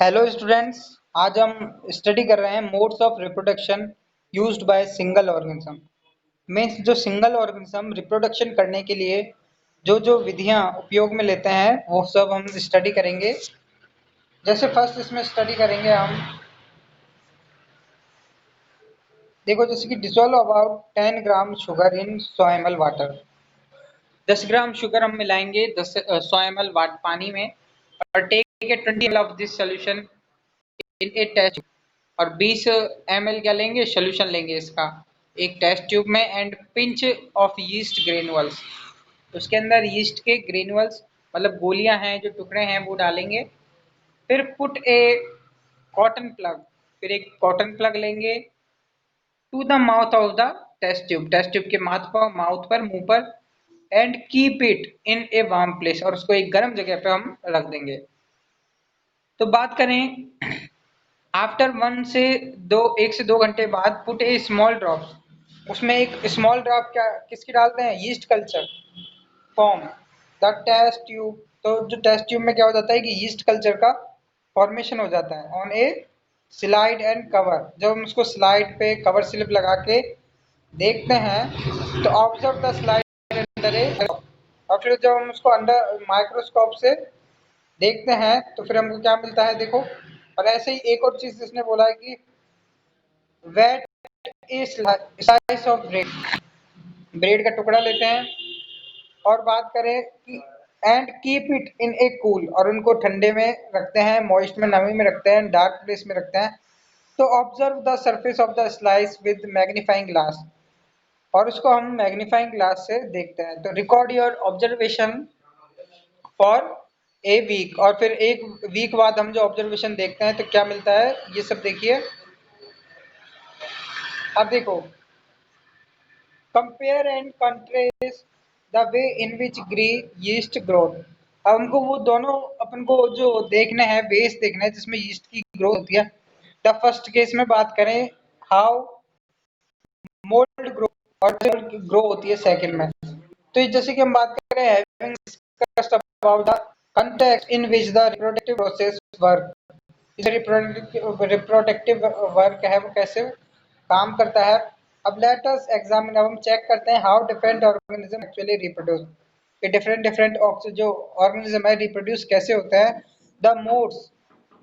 Hello students. आज हम study कर रहे हैं modes of reproduction used by single organism. Means जो सिंगल ऑर्गेनिज्म रिप्रोडक्शन करने के लिए जो जो विधियां उपयोग में लेते हैं वो सब हम स्टडी करेंगे। जैसे फर्स्ट इसमें स्टडी करेंगे हम, देखो जैसे कि dissolve about 10 gram sugar in 100 ml water. 10 gram sugar हम मिलाएंगे 100 ml पानी में और take a 20 ml of this solution in a test. और 20 ml क्या लेंगे, सोल्यूशन लेंगे इसका एक टेस्ट ट्यूब में। And pinch of yeast granules, उसके अंदर यीस्ट के ग्रेनुअल्स मतलब गोलियां हैं, जो टुकड़े हैं वो डालेंगे। फिर पुट ए कॉटन प्लग, फिर एक कॉटन प्लग लेंगे to the mouth of the test tube के माउथ पर मुंह पर। And keep it in a warm place, और उसको एक गर्म जगह पे हम रख देंगे। तो बात करें आफ्टर 1 से 2 घंटे बाद पुट ए स्मॉल ड्रॉप, उसमें एक स्मॉल ड्रॉप क्या किसकी डालते हैं, yeast culture form the test tube. तो जो टेस्ट ट्यूब में क्या हो जाता है कि यीस्ट कल्चर का फॉर्मेशन हो जाता है on A slide and cover. जब हम उसको स्लाइड पे कवर स्लिप लगा के देखते हैं तो ऑब्जर्व द स्लाइड अंडर ए, और फिर जब हम उसको अंडर माइक्रोस्कोप से देखते हैं तो फिर हमको क्या मिलता है, देखो। और ऐसे ही एक और चीज इसने बोला है कि wet a slice of bread, bread का टुकड़ा लेते हैं। और बात करें कि and keep it in a cool, और उनको ठंडे में रखते हैं, मॉइस्ट में नमी में रखते हैं, डार्क प्लेस में रखते हैं। तो observe the surface of the slice with magnifying glass, और उसको हम मैग्नीफाइंग ग्लास से देखते हैं। तो record your observation for a week, और फिर एक वीक बाद हम जो ऑब्जर्वेशन देखते हैं तो क्या मिलता है, ये सब देखिए। अब देखो, compare and contrast the way in which ग्री यीस्ट ग्रोथ। अब हमको वो दोनों अपन को जो देखना है, बेस देखना है जिसमें यीस्ट की ग्रोथ होती है। द फर्स्ट केस में बात करें हाउ मोल्ड ग्रो, और ग्रो होती है सेकंड में। तो जैसे कि हम बात करें having discussed about the context in which the reproductive process work, इस रिप्रोडक्टिव वर्क है वो कैसे काम करता है। अब लेट अस एग्जामिन, अब हम चेक करते हैं how different organism actually reproduce, ये डिफरेंट डिफरेंट जो ऑर्गेनिज्म है रिप्रोड्यूस कैसे होते हैं। The modes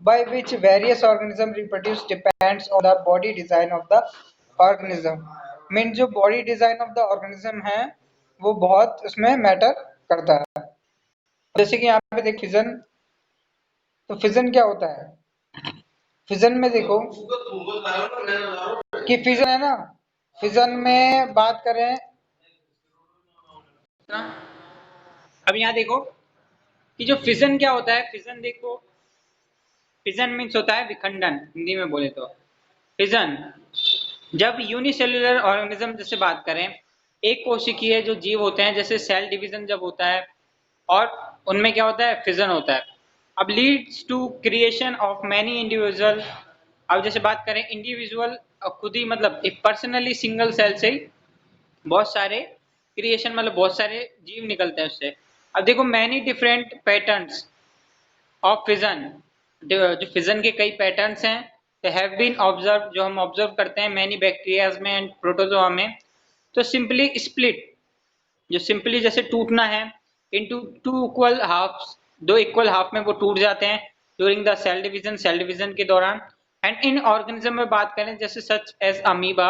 by which various organism reproduce depends on the body design of the organism. Mean जो body design of the organism है वो बहुत उसमें मैटर करता है। जैसे कि यहाँ पे देख फिजन, तो फिजन क्या होता है, फिजन में देखो कि फिजन है ना, फिजन में बात करें ना, अब यहाँ देखो कि जो फिजन क्या होता है। फिजन देखो, फिजन मीन्स होता है विखंडन, हिंदी में बोले तो फिजन। जब यूनिसेल्युलर ऑर्गेनिज्म जैसे बात करें, एक कोशिकीय जो जीव होते हैं, जैसे सेल डिवीजन जब होता है और उनमें क्या होता है, फिजन होता है। अब leads to creation of many individual. अब जैसे बात करें इंडिविजुअल, खुद ही मतलब एक पर्सनली सिंगल सेल से ही बहुत सारे क्रिएशन मतलब बहुत सारे जीव निकलते हैं उससे। अब देखो many different patterns of fission, जो फिजन के कई पैटर्न्स हैं, तो हैव बीन ऑब्जर्व, जो हम ऑब्जर्व करते हैं मैनी बैक्टीरियाज में एंड प्रोटोजोआ में। तो सिंपली स्प्लिट, जो सिंपली जैसे टूटना है, इनटू टू इक्वल हाफ्स, दो इक्वल हाफ में वो टूट जाते हैं ड्यूरिंग द सेल डिवीजन के दौरान। एंड इन ऑर्गेनिज्म में बात करें जैसे सच एज अमीबा,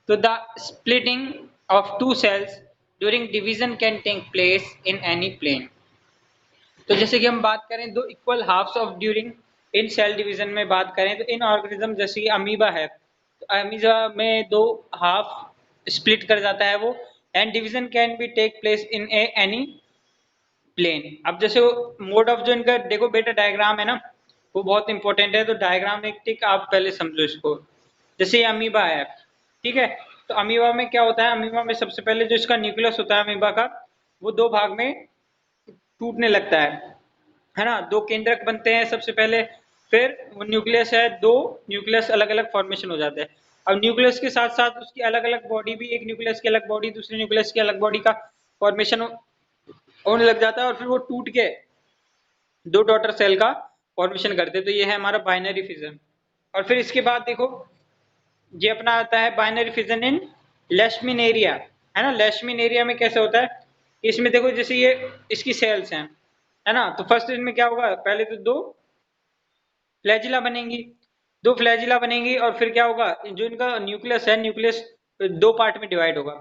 तो the splitting of two cells during division can take place in any plane. तो जैसे कि हम बात करें दो equal halves of during in cell division में बात करें, तो इन ऑर्गेनिज्म जैसे कि अमीबा है, तो अमीबा में दो हाफ स्प्लिट कर जाता है वो। And division can be take place in a any plane. अब जैसे मोड ऑफ जो इनका देखो बेटा डायग्राम है ना, वो बहुत इंपॉर्टेंट है, तो डायग्राम एक टिक आप पहले समझो इसको। जैसे ये अमीबा है, ठीक है, तो अमीबा में क्या होता है, अमीबा में सबसे पहले जो इसका न्यूक्लियस होता है अमीबा का, वो दो भाग में टूटने लगता है ना, दो केंद्रक बनते हैं सबसे पहले, फिर वो न्यूक्लियस है, दो न्यूक्लियस अलग अलग फॉर्मेशन हो जाते हैं। अब न्यूक्लियस के साथ साथ उसकी अलग अलग बॉडी भी, एक न्यूक्लियस की अलग बॉडी दूसरे न्यूक्लियस की अलग बॉडी का फॉर्मेशन होने लग जाता है, और फिर वो टूट के दो डॉटर सेल का फॉर्मेशन करते, तो ये है हमारा बाइनरी फिजन। और फिर इसके बाद देखो ये अपना आता है बाइनरी फिजन इन लेशमिनेरिया, है ना। लेशमिनेरिया में कैसे होता है, इसमें देखो जैसे ये इसकी सेल्स हैं, है ना। तो फर्स्ट इसमें क्या होगा, पहले तो दो फ्लैजिला बनेंगी, दो फ्लैजिला बनेंगी, और फिर क्या होगा, जो इनका न्यूक्लियस है, न्यूक्लियस दो पार्ट में डिवाइड होगा।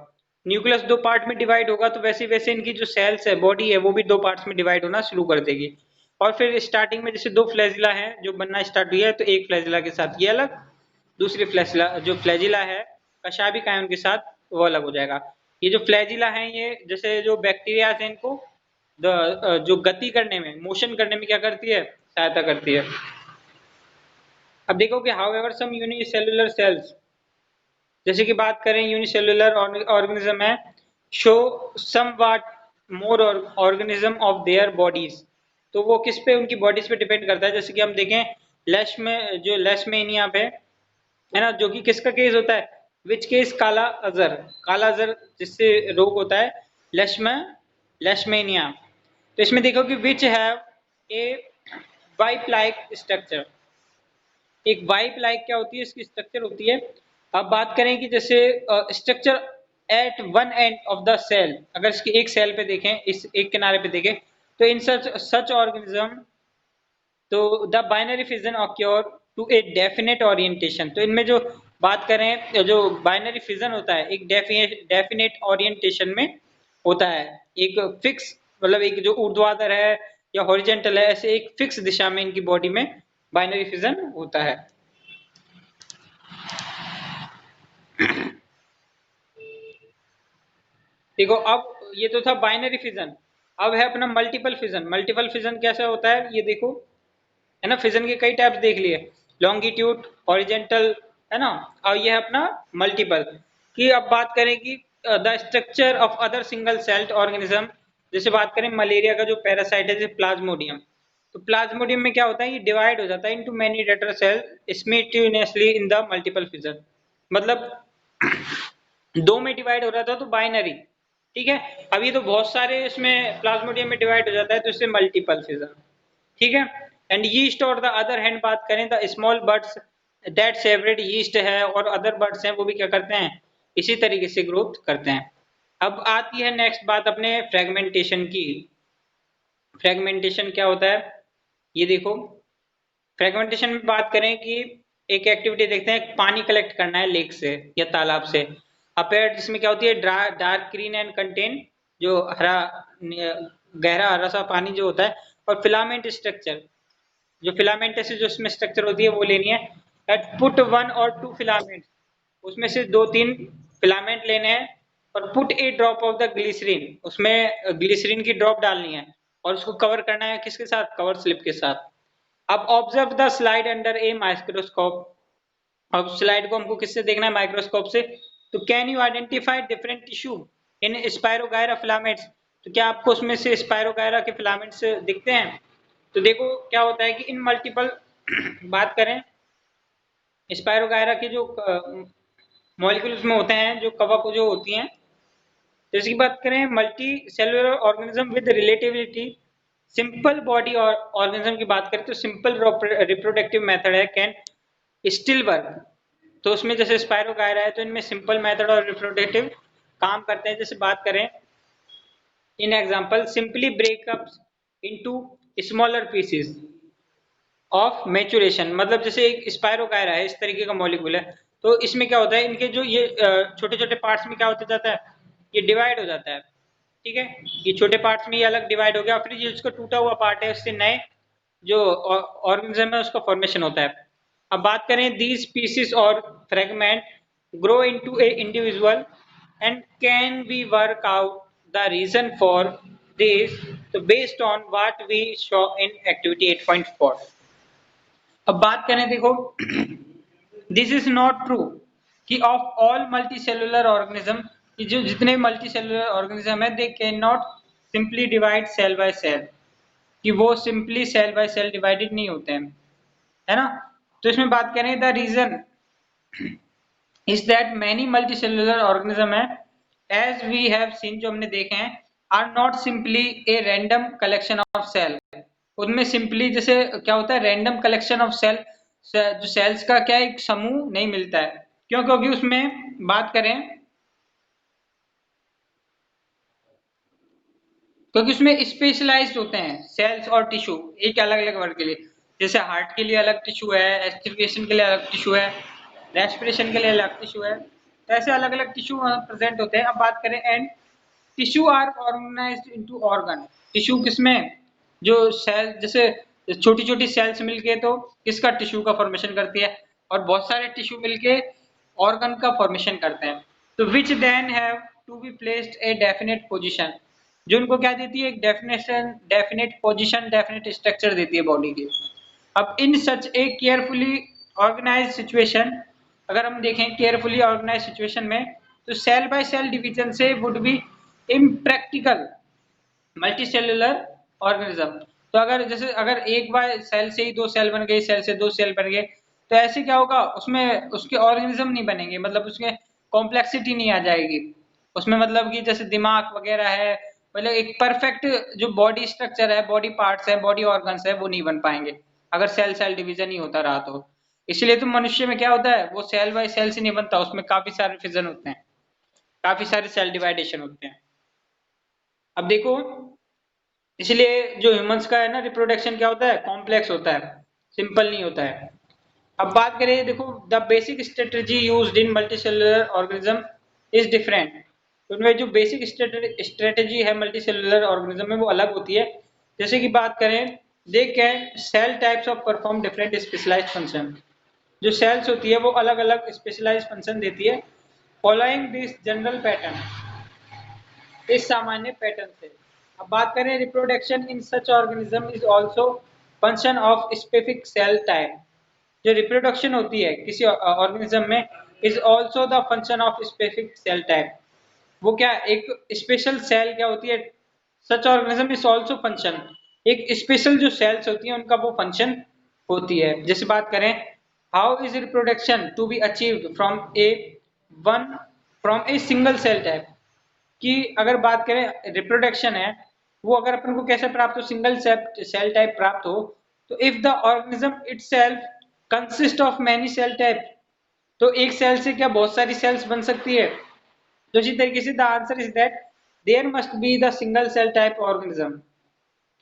न्यूक्लियस दो पार्ट में डिवाइड होगा तो वैसे वैसे इनकी जो सेल्स है, बॉडी है, वो भी दो पार्ट्स में डिवाइड होना शुरू कर देगी। और फिर स्टार्टिंग में जैसे दो फ्लैजिला है जो बनना स्टार्ट हुई है, तो एक फ्लैजिला के साथ ये अलग, दूसरी फ्लैजिला जो फ्लैजिला है कशाभिक आयन के साथ वो अलग हो जाएगा। ये जो फ्लैजिला है ये जैसे जो बैक्टीरिया है इनको जो गति करने में, मोशन करने में क्या करती है, सहायता करती है। अब देखो कि हाउएवर सम यूनिसेलुलर सेल्स, जैसे कि बात करें यूनिसेलुलर ऑर्गेनिज्म है, show somewhat more organism of their bodies, तो वो किस पे, उनकी बॉडीज पे डिपेंड करता है। जैसे कि हम देखें लेश में, जो लेशमेनिया पे है ना, जो कि किसका केस होता है, विच केस, काला अजर, काला अजर जिससे रोग होता है लेशमेनिया। तो इसमें देखो कि which have a wipe like structure, एक वाइप लाइक क्या होती है, इसकी स्ट्रक्चर होती है। अब बात करें कि जैसे structure at one end of the cell, अगर इसकी एक सेल पे देखें, इस एक किनारे पे देखें, तो इन सच ऑर्गेनिज्म, तो the binary fission occur to a definite orientation. तो इनमें जो बात करें, जो बाइनरी फिजन होता है एक डेफिनेट ओरिएंटेशन में होता है, एक फिक्स, मतलब एक जो ऊर्ध्वाधर है या हॉरिजेंटल है, ऐसे एक फिक्स दिशा में इनकी बॉडी में बाइनरी फिजन होता है। देखो अब ये तो था बाइनरी फिजन, अब है अपना मल्टीपल फिजन। मल्टीपल फिजन कैसा होता है ये देखो, है ना, फिजन के कई टाइप्स देख लिए, लॉन्गिट्यूड, हॉरिजेंटल, है ना। और ये है अपना मल्टीपल की। अब बात करें कि the structure of other single celled organism, जैसे बात करें मलेरिया का जो पैरासाइट है जैसे प्लाज्मोडियम, तो प्लाज्मोडियम में क्या होता है, ये डिवाइड हो जाता है into many daughter cell simultaneously in the multiple fission, मतलब दो में डिवाइड हो रहा था तो बाइनरी, ठीक है। अब ये तो बहुत सारे इसमें प्लाज्मोडियम में डिवाइड हो जाता है तो इससे मल्टीपल फिजन, ठीक है। एंड यीस्ट और द अदर हैंड बात करें, the small birds that separate yeast है और अदर बर्ड्स हैं, वो भी क्या करते हैं, इसी तरीके से ग्रोथ करते हैं। अब आती है नेक्स्ट बात अपने फ्रेगमेंटेशन की। फ्रेगमेंटेशन क्या होता है ये देखो, फ्रेगमेंटेशन में बात करें कि एक एक्टिविटी देखते हैं, पानी कलेक्ट करना है लेक से या तालाब से, अपेयर जिसमें क्या होती है, डार्क ग्रीन एंड कंटेन, जो हरा गहरा हरा सा पानी जो होता है, और फिलामेंट स्ट्रक्चर, जो फिलामेंट से जो इसमें स्ट्रक्चर होती है वो लेनी है। एट पुट वन और टू फिलामेंट, उसमें से दो तीन फिलामेंट लेने हैं, और put a drop of the glycerine, उसमें ग्लिसरीन की ड्रॉप डालनी है, और उसको कवर करना है किसके साथ, कवर स्लिप के साथ। अब observe the slide under a microscope, अब स्लाइड को हमको किससे देखना है, माइक्रोस्कोप से। तो can you identify different tissue in spirogyra filaments, तो क्या आपको उसमें से स्पायरोगायरा के फिलामेंट्स दिखते हैं। तो देखो क्या होता है कि इन मल्टीपल बात करें, स्पायरोगायरा के जो मॉलिक्यूल्स में होते हैं, जो कवक जो होती हैं, जैसे की बात करें multi cellular organism with relativity simple body और ऑर्गेनिज्म की बात करें, तो सिंपल रिप्रोडक्टिव मेथड है कैन स्टिल वर्क, तो उसमें जैसे स्पायरोगायरा है तो इनमें सिंपल मेथड और रिप्रोडक्टिव काम करते हैं। जैसे बात करें in example, simply breakups into smaller pieces of maturation, मतलब जैसे एक स्पायरोगायरा है, इस तरीके का मॉलिक्यूल है, तो इसमें क्या होता है, इनके जो ये छोटे छोटे पार्ट्स में क्या होता जाता है, ये डिवाइड हो जाता है, ठीक है। ये छोटे पार्ट्स में ये अलग डिवाइड हो गया, फिर ये उसका टूटा हुआ पार्ट है, उससे नए जो ऑर्गेनिज्म है उसका फॉर्मेशन होता है। अब बात करें दीज पीसेस और fragment grow into a individual and can we work out the reason for this, तो based on what we show in activity 8.4। अब बात करें देखो, दिस इज नॉट ट्रू कि of all multi cellular organism, कि जो जितने मल्टी सेलुलर ऑर्गेनिज्म है they can not simply divide cell by cell, कि वो simply cell by cell divided नहीं होते हैं, है ना। तो इसमें बात करें the reason is that many multi cellular organism है, एज वी हैव सीन, जो हमने देखे हैं, are not simply a random collection of cell, उनमें सिंपली जैसे क्या होता है, रैंडम कलेक्शन ऑफ सेल, जो सेल्स का क्या एक समूह नहीं मिलता है। क्यों? क्योंकि उसमें बात करें, क्योंकि उसमें स्पेशलाइज्ड होते हैं सेल्स और टिश्यू एक अलग अलग वर्ग के लिए। जैसे हार्ट के लिए अलग टिश्यू है, एस्पिरेशन के लिए अलग टिश्यू है, रेस्पिरेशन के लिए अलग टिश्यू है, तो ऐसे अलग अलग टिश्यू प्रेजेंट होते हैं। अब बात करें and tissue are organised into organ. Tissue किसमें, जो सेल जैसे छोटी छोटी सेल्स मिलके तो किसका, टिश्यू का फॉर्मेशन करती है, और बहुत सारे टिश्यू मिलके ऑर्गन का फॉर्मेशन करते हैं। तो which then have to be placed a definite position, जो उनको क्या देती है, एक definition, definite position, definite structure देती है बॉडी की। अब in such a carefully organised situation, अगर हम देखें केयरफुली ऑर्गेनाइज्ड सिचुएशन में, तो सेल बाय सेल डिवीजन से would be impractical multi cellular organism. तो अगर जैसे अगर एक बार सेल से ही दो सेल बन गए, सेल से दो सेल बन गए, तो ऐसे क्या होगा, उसमें उसके ऑर्गेनिज्म नहीं बनेंगे, मतलब उसमें कॉम्प्लेक्सिटी नहीं आ जाएगी उसमें, मतलब कि जैसे दिमाग वगैरह है, मतलब एक परफेक्ट जो बॉडी स्ट्रक्चर है, बॉडी पार्ट्स है, बॉडी ऑर्गन्स है, वो नहीं बन पाएंगे अगर सेल सेल डिवीजन ही होता रहा तो। इसलिए तो मनुष्य में क्या होता है, वो सेल बाय सेल से नहीं बनता, उसमें काफी सारे फिजन होते हैं, काफी सारे सेल डिवाइडेशन होते हैं। अब देखो, इसलिए जो ह्यूमंस का है ना रिप्रोडक्शन क्या होता है, कॉम्प्लेक्स होता है, सिंपल नहीं होता है। अब बात करें, देखो the basic strategy used in multicellular organism is different. उनमें जो बेसिक स्ट्रेटजी है मल्टीसेलुलर ऑर्गेनिज्म में वो अलग होती है। जैसे कि बात करें, they can cell types of perform different specialised function. जो सेल्स होती है वो अलग अलग स्पेशलाइज्ड फंक्शन देती है, फॉलोइंग दिस जनरल पैटर्न, इस सामान्य पैटर्न से। अब बात करें reproduction in such organism is also function of specific cell type. जो रिप्रोडक्शन होती है किसी ऑर्गेनिज्म में is also the function of specific cell type. वो क्या, एक स्पेशल सेल क्या होती है, such organism is also function, एक स्पेशल जो सेल्स होती हैं उनका वो फंक्शन होती है। जैसे बात करें, how is reproduction to be achieved from a one, from a single cell type, कि अगर बात करें रिप्रोडक्शन है वो अगर अपन को कैसे प्राप्त हो, सिंगल सेल टाइप प्राप्त हो, तो if the organism itself consist of many cell type, तो एक सेल से क्या बहुत सारी सेल्स बन सकती है। तो इसी तरीके से the answer is that there must be the single cell type organism,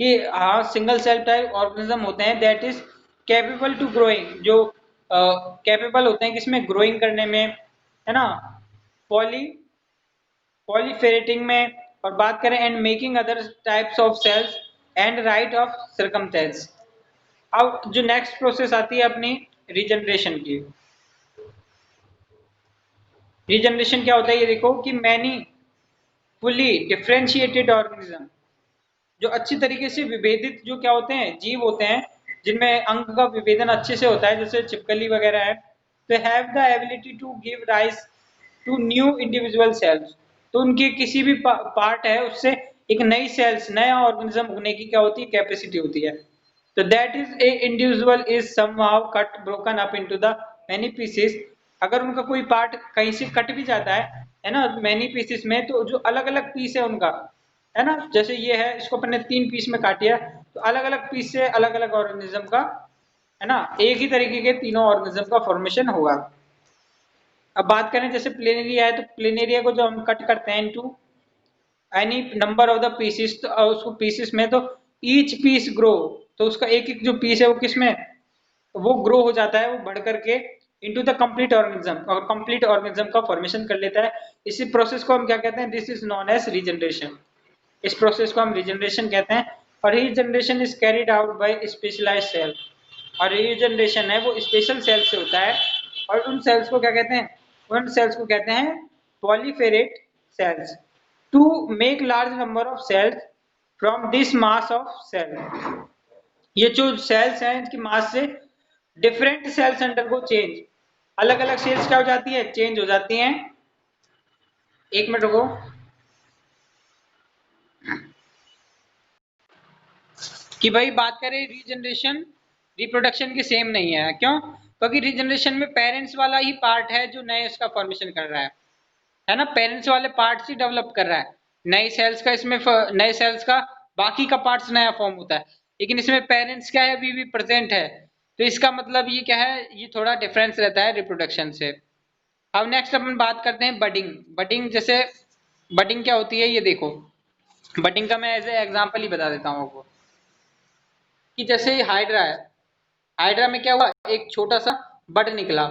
कि हाँ सिंगल सेल टाइप ऑर्गेनिज्म होते हैं that is capable to growing, जो कैपेबल होते हैं किसमें, ग्रोइंग करने में, है ना, पॉली पॉलीफेरेटिंग में, और बात करें and making other types of cells and right of circumstance. अब जो नेक्स्ट प्रोसेस आती है अपनी रीजनरेशन की। रीजनरेशन क्या होता है, ये देखो कि मैनी फुली डिफरेंशिएटेड ऑर्गेनिज्म, जो अच्छी तरीके से विभेदित जो क्या होते हैं, जीव होते हैं, जिनमें अंग का विभेदन अच्छे से होता है, जैसे छिपकली वगैरह है, तो have the ability to give rise to new individual cells. तो उनके किसी भी पार्ट है उससे एक नई सेल्स, नया ऑर्गेनिज्म होने की क्या होती है, कैपेसिटी होती है। तो that is a individual is somehow cut broken up into the many pieces. अगर उनका कोई पार्ट कहीं से कट भी जाता है ना, मैनी पीसेस में, तो जो अलग अलग पीस है उनका, है ना, जैसे ये है, इसको अपन ने 3 पीस में काटिया, तो अलग अलग पीस से अलग अलग ऑर्गेनिज्म का, है ना, एक ही तरीके के तीनों ऑर्गेनिज्म का फॉर्मेशन होगा। अब बात करें जैसे प्लेनेरिया है, तो प्लेनेरिया को जो हम कट करते हैं into any number of the pieces, तो उसको पीसेस में, तो ईच पीस ग्रो, तो उसका एक एक जो पीस है वो किसमें, वो ग्रो हो जाता है, वो बढ़ करके इनटू द कंप्लीट ऑर्गेनिज्म, और कंप्लीट ऑर्गेनिज्म का फॉर्मेशन कर लेता है। इसी प्रोसेस को हम क्या कहते हैं, this is known as regeneration. इस प्रोसेस को हम रीजनरेशन कहते हैं। और regeneration is carried out by specialised cell, और रीजनरेशन है वो स्पेशल सेल से होता है, और उन सेल्स को क्या कहते हैं, उन सेल्स को कहते हैं proliferate cells. To make large number of cells from this mass of cell, ये जो सेल्स हैं इनकी मास से different cells undergo change, अलग अलग सेल्स क्या हो जाती है, चेंज हो जाती हैं। एक मिनट रुको, कि भाई बात करें रीजनरेशन रिप्रोडक्शन की सेम नहीं है, क्यों, क्योंकि रीजनरेशन में पेरेंट्स वाला ही पार्ट है जो नए उसका फॉर्मेशन कर रहा है ना, पेरेंट्स वाले पार्ट्स ही डेवलप कर रहा है, नए सेल्स का इसमें नए सेल्स का बाकी का पार्ट्स नया फॉर्म होता है। लेकिन इसमें पेरेंट्स क्या है, अभी भी प्रेजेंट है। तो इसका मतलब ये क्या है, ये थोड़ा डिफरेंस रहता है रिप्रोडक्शन से। अब नेक्स्ट अपन बात करते हैं बडिंग। बडिंग जैसे बडिंग क्या होती है ये देखो, बडिंग का मैं एज ए एग्जांपल ही बता देता हूँ आपको कि जैसे हाइड्रा है, हाइड्रा में क्या हुआ, एक छोटा सा बड निकला।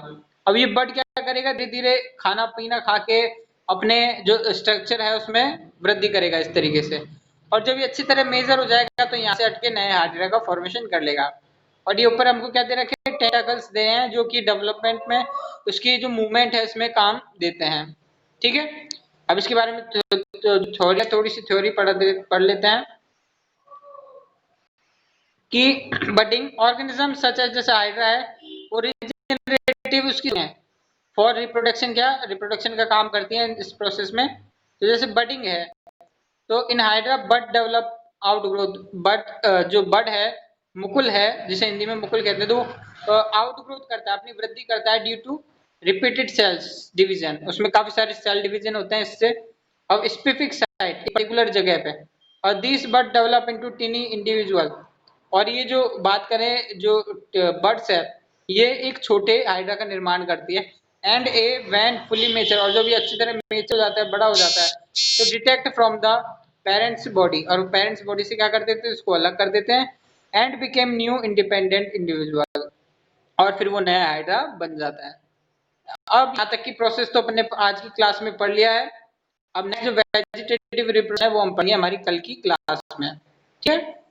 अब ये बड क्या करेगा, धीरे धीरे खाना पीना खा के अपने जो स्ट्रक्चर है उसमें वृद्धि करेगा इस तरीके से। और जब ये अच्छी तरह मेजर हो जाएगा तो यहाँ से हटके नए हाइड्रा का फॉर्मेशन कर लेगा। और ये ऊपर हमको क्या दे रखे हैं, टेंटाकल्स दे हैं, जो कि डेवलपमेंट में उसकी जो मूवमेंट है इसमें काम देते हैं। ठीक है, अब इसके बारे में थोड़ी सी थ्योरी पढ़ लेते हैं कि बडिंग ऑर्गेनिज्म सच एज जैसे हाइड्रा है, वो रिजेनरेटिव उसकी है, फॉर रिप्रोडक्शन, क्या रिप्रोडक्शन का काम करती है इस प्रोसेस में। तो जैसे बडिंग है, तो in hydra bud develop outgrowth, bud जो बड है, मुकुल है जिसे हिंदी में मुकुल कहते हैं, तो आउटग्रोथ करता है, अपनी वृद्धि करता है due to repeated cells division. उसमें काफी सारे सेल डिवीजन होते हैं इससे, अब स्पेसिफिक साइट एक पर्टिकुलर जगह पे। और this bud develop into tiny individual. और ये जो बात करें जो बर्ड्स है, ये एक छोटे हाइड्रा का निर्माण करती है। And A when fully mature, और जो भी अच्छी तरह मेच्योर हो जाता है, बड़ा हो जाता है, तो detect from the parents body, और पेरेंट्स बॉडी से क्या कर देते हैं, इसको अलग कर देते हैं। And became new independent individual, और फिर वो नया हाइड्रा बन जाता है। अब यहाँ तक की प्रोसेस तो अपने आज की क्लास में पढ़ लिया है। अब नेक्स्ट जो वेजिटेटिव रिप्रोडक्शन है वो हम पढ़ेंगे हमारी कल की क्लास में। ठीक है।